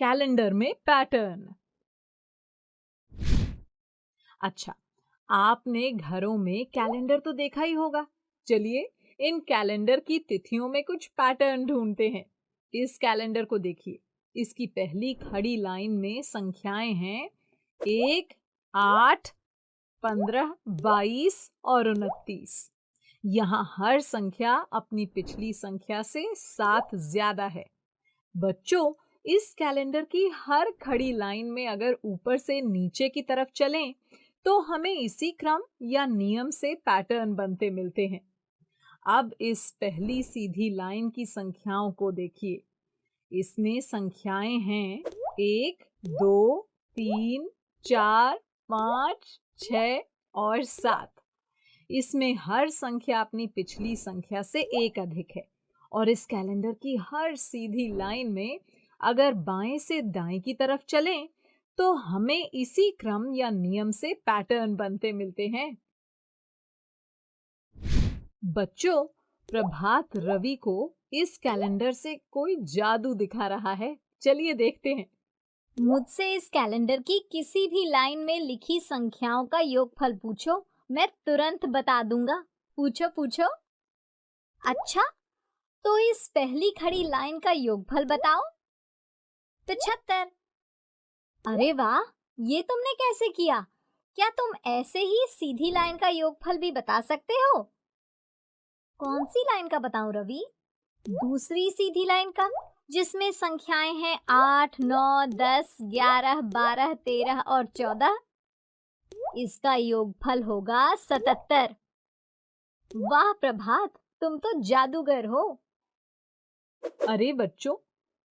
Calendar में pattern. अच्छा, आपने घरों में कैलेंडर तो देखा ही होगा। चलिए इन कैलेंडर की तिथियों में कुछ पैटर्न ढूंढते हैं। इस कैलेंडर को देखिए, इसकी पहली खड़ी लाइन में संख्याएं हैं 1, 8, 15, 22 और 29। यहाँ हर संख्या अपनी पिछली संख्या से 7 ज्यादा है। बच्चों, इस कैलेंडर की हर खड़ी लाइन में अगर ऊपर से नीचे की तरफ चलें, तो हमें इसी क्रम या नियम से पैटर्न बनते मिलते हैं। अब इस पहली सीधी लाइन की संख्याओं को देखिए। इसमें संख्याएं हैं 1, 2, 3, 4, 5, 6 और 7। इसमें हर संख्या अपनी पिछली संख्या से एक अधिक है। और इस कैलेंडर की हर सीधी लाइन में अगर बाएं से दाएं की तरफ चलें, तो हमें इसी क्रम या नियम से पैटर्न बनते मिलते हैं। बच्चों, प्रभात रवि को इस कैलेंडर से कोई जादू दिखा रहा है। चलिए देखते हैं। मुझसे इस कैलेंडर की किसी भी लाइन में लिखी संख्याओं का योगफल पूछो, मैं तुरंत बता दूंगा। पूछो पूछो। अच्छा, तो इस पहली खड़ी लाइन का योगफल बताओ। 75। अरे वाह, ये तुमने कैसे किया? क्या तुम ऐसे ही सीधी लाइन का योगफल भी बता सकते हो? कौन सी लाइन का बताऊं रवि? दूसरी सीधी लाइन का, जिसमें संख्याएं हैं 8, 9, 10, 11, 12, 13 और 14। इसका योगफल होगा 77। वाह प्रभात, तुम तो जादूगर हो। अरे बच्चों,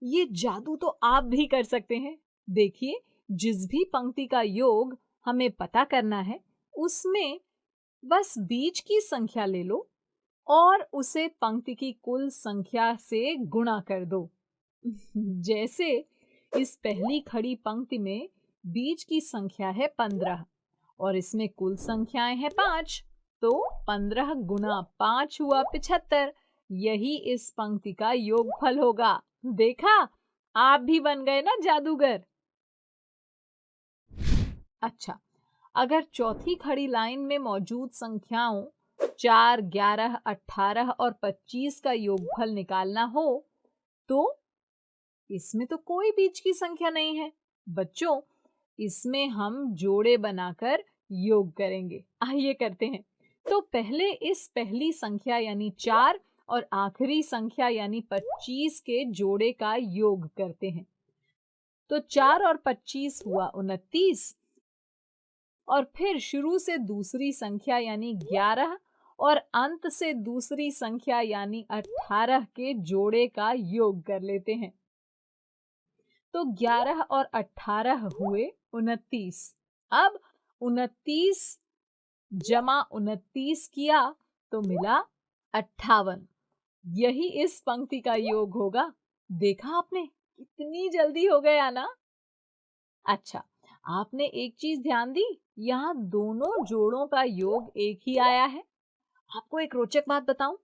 ये जादू तो आप भी कर सकते हैं। देखिए, जिस भी पंक्ति का योग हमें पता करना है, उसमें बस बीच की संख्या ले लो और उसे पंक्ति की कुल संख्या से गुणा कर दो। जैसे इस पहली खड़ी पंक्ति में बीच की संख्या है 15 और इसमें कुल संख्याएं हैं 5, तो 15 गुना 5 हुआ 75। यही इस पंक्ति का योगफल होगा। देखा, आप भी बन गए ना जादूगर। अच्छा, अगर चौथी खड़ी लाइन में मौजूद संख्याओं 4, 11, 18 और 25 का योगफल निकालना हो, तो इसमें तो कोई बीच की संख्या नहीं है। बच्चों, इसमें हम जोड़े बनाकर योग करेंगे। आइए करते हैं। तो पहले इस पहली संख्या यानी 4 और आखिरी संख्या यानी 25 के जोड़े का योग करते हैं। तो 4 और 25 हुआ 29। और फिर शुरू से दूसरी संख्या यानी 11 और अंत से दूसरी संख्या यानी 18 के जोड़े का योग कर लेते हैं। तो 11 और 18 हुए 29। अब 29 जमा 29 किया तो मिला 58। यही इस पंक्ति का योग होगा। देखा आपने, कितनी जल्दी हो गया ना। अच्छा, आपने एक चीज ध्यान दी, यहाँ दोनों जोड़ों का योग एक ही आया है। आपको एक रोचक बात बताऊं,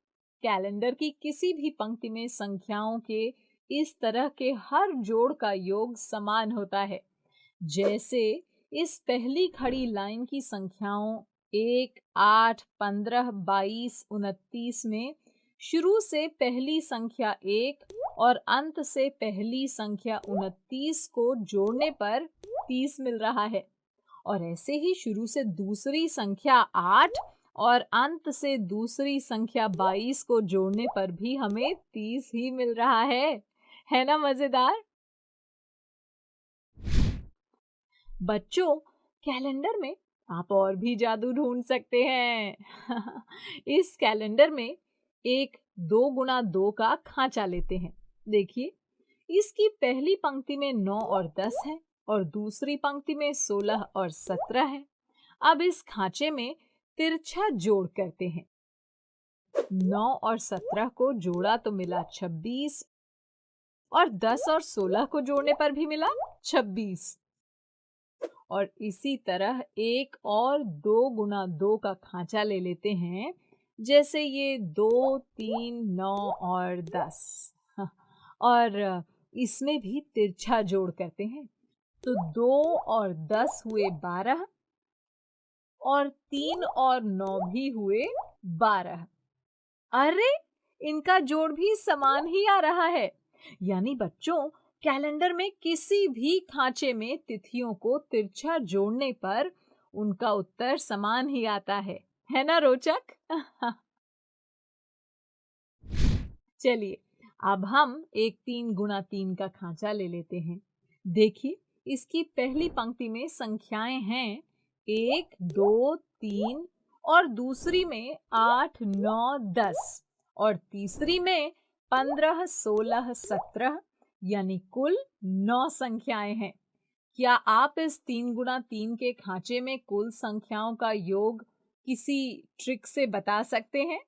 कैलेंडर की किसी भी पंक्ति में संख्याओं के इस तरह के हर जोड़ का योग समान होता है। जैसे इस पहली खड़ी लाइन की संख्याओं 1, 8, 15, 22, 29 में शुरू से पहली संख्या 1 और अंत से पहली संख्या 29 को जोड़ने पर 30 मिल रहा है। और ऐसे ही शुरू से दूसरी संख्या 8 और अंत से दूसरी संख्या 22 को जोड़ने पर भी हमें 30 ही मिल रहा है ना मजेदार। बच्चों, कैलेंडर में आप और भी जादू ढूंढ सकते हैं। इस कैलेंडर में एक 2 गुना 2 का खांचा लेते हैं। देखिए, इसकी पहली पंक्ति में 9 और 10 है और दूसरी पंक्ति में 16 और 17 है। अब इस खांचे में तिरछा जोड़ करते हैं। 9 और 17 को जोड़ा तो मिला 26 और 10 और 16 को जोड़ने पर भी मिला 26। और इसी तरह एक और 2 गुना 2 का खांचा ले लेते हैं। जैसे ये 2, 3, 9 और 10। और इसमें भी तिरछा जोड़ करते हैं। तो 2 और 10 हुए 12 और 3 और 9 भी हुए 12। अरे, इनका जोड़ भी समान ही आ रहा है। यानी बच्चों, कैलेंडर में किसी भी खांचे में तिथियों को तिरछा जोड़ने पर उनका उत्तर समान ही आता है ना रोचक? चलिए, अब हम एक 3 गुणा 3 का खांचा ले लेते हैं। देखिए, इसकी पहली पंक्ति में संख्याएं हैं 1, 2, 3 और दूसरी में 8, 9, 10 और तीसरी में 15, 16, 17 यानी कुल 9 संख्याएं हैं। क्या आप इस 3 गुणा 3 के खांचे में कुल संख्याओं का योग किसी ट्रिक से बता सकते हैं?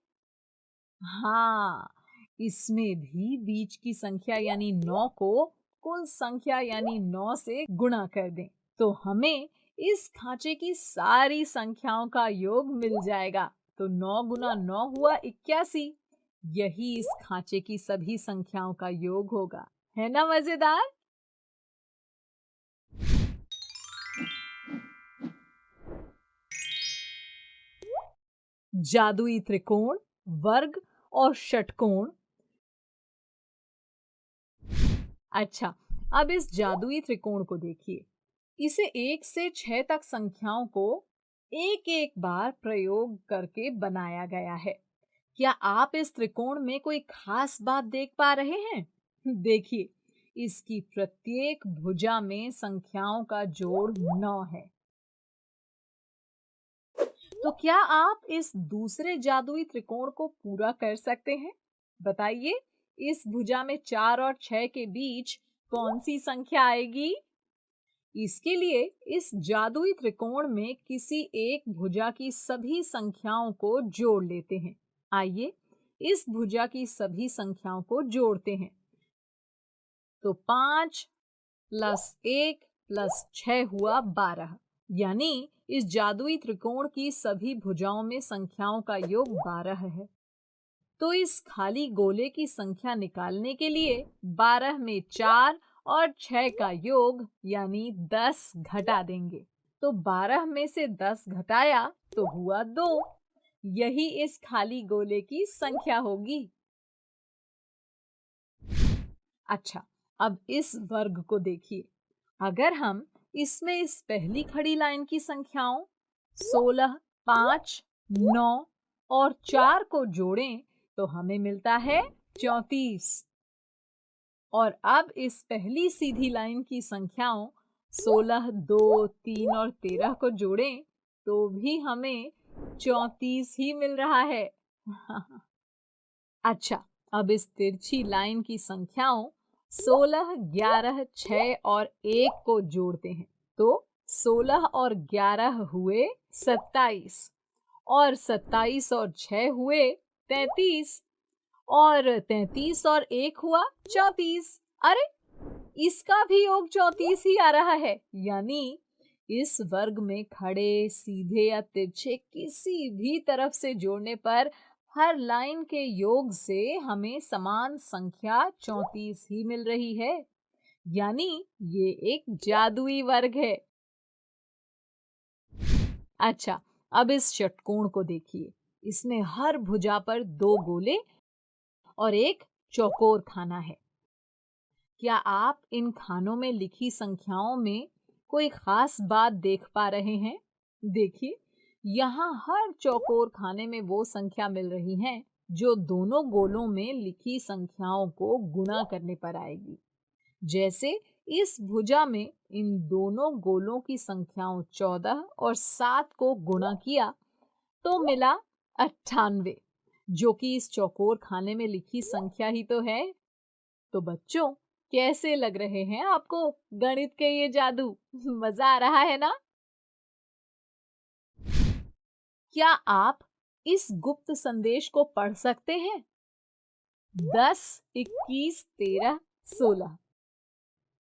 हाँ, इसमें भी बीच की संख्या यानी 9 को कुल संख्या यानी 9 से गुणा कर दें तो हमें इस खांचे की सारी संख्याओं का योग मिल जाएगा। तो 9 गुना 9 हुआ 81। यही इस खांचे की सभी संख्याओं का योग होगा। है ना मजेदार? जादुई त्रिकोण, वर्ग और षटकोण। अच्छा, अब इस जादुई त्रिकोण को देखिए। इसे 1 से 6 तक संख्याओं को एक एक बार प्रयोग करके बनाया गया है। क्या आप इस त्रिकोण में कोई खास बात देख पा रहे हैं? देखिए, इसकी प्रत्येक भुजा में संख्याओं का जोड़ 9 है। तो क्या आप इस दूसरे जादुई त्रिकोण को पूरा कर सकते हैं? बताइए, इस भुजा में 4 और 6 के बीच कौन सी संख्या आएगी? इसके लिए इस जादुई त्रिकोण में किसी एक भुजा की सभी संख्याओं को जोड़ लेते हैं। आइए, इस भुजा की सभी संख्याओं को जोड़ते हैं। तो 5 + 1 + 6 हुआ 12। यानी इस जादुई त्रिकोण की सभी भुजाओं में संख्याओं का योग 12 है। तो इस खाली गोले की संख्या निकालने के लिए 12 में 4 और 6 का योग यानी 10 घटा देंगे। तो 12 में से 10 घटाया तो हुआ 2। यही इस खाली गोले की संख्या होगी। अच्छा, अब इस वर्ग को देखिए। अगर हम इसमें इस पहली खड़ी लाइन की संख्याओं 16, 5, 9 और 4 को जोड़ें तो हमें मिलता है 34। और अब इस पहली सीधी लाइन की संख्याओं 16, 2, 3 और 13 को जोड़ें तो भी हमें 34 ही मिल रहा है। अच्छा, अब इस तिरछी लाइन की संख्याओं 16, 11, 6 और 1 को जोड़ते हैं तो 16 और 11 हुए 27 और 27 और 6 हुए 33 और 33 और 1 हुआ 34। अरे, इसका भी योग 34 ही आ रहा है। यानी इस वर्ग में खड़े, सीधे या तिरछे किसी भी तरफ से जोड़ने पर हर लाइन के योग से हमें समान संख्या 34 ही मिल रही है। यानी ये एक जादुई वर्ग है। अच्छा, अब इस षटकोण को देखिए। इसमें हर भुजा पर 2 गोले और एक चौकोर खाना है। क्या आप इन खानों में लिखी संख्याओं में कोई खास बात देख पा रहे हैं? देखिए, यहाँ हर चौकोर खाने में वो संख्या मिल रही है जो दोनों गोलों में लिखी संख्याओं को गुणा करने पर आएगी। जैसे इस भुजा में इन दोनों गोलों की संख्याओं 14 और 7 को गुणा किया तो मिला 98, जो कि इस चौकोर खाने में लिखी संख्या ही तो है। तो बच्चों, कैसे लग रहे हैं आपको गणित के ये जादू? मजा आ रहा है ना? क्या आप इस गुप्त संदेश को पढ़ सकते हैं? 10, 21, 13, 16।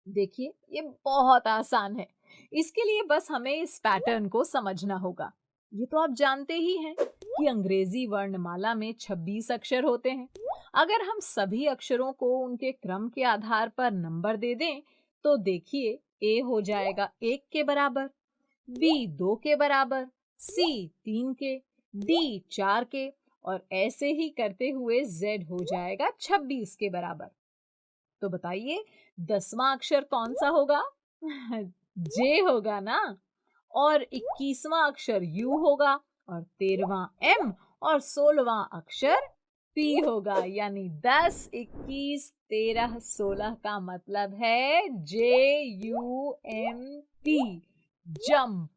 देखिए, ये बहुत आसान है। इसके लिए बस हमें इस पैटर्न को समझना होगा। ये तो आप जानते ही हैं कि अंग्रेजी वर्णमाला में 26 अक्षर होते हैं। अगर हम सभी अक्षरों को उनके क्रम के आधार पर नंबर दे दें तो देखिए, ए हो जाएगा 1 के बराबर, बी 2 के बराबर, सी 3 के, डी 4 के और ऐसे ही करते हुए जेड हो जाएगा 26 के बराबर। तो बताइए 10वां अक्षर कौन सा होगा? जे होगा ना। और 21वां अक्षर यू होगा और 13वां एम और 16वां अक्षर पी होगा। यानी 10, 21, 13, 16 का मतलब है JUMP, जंप।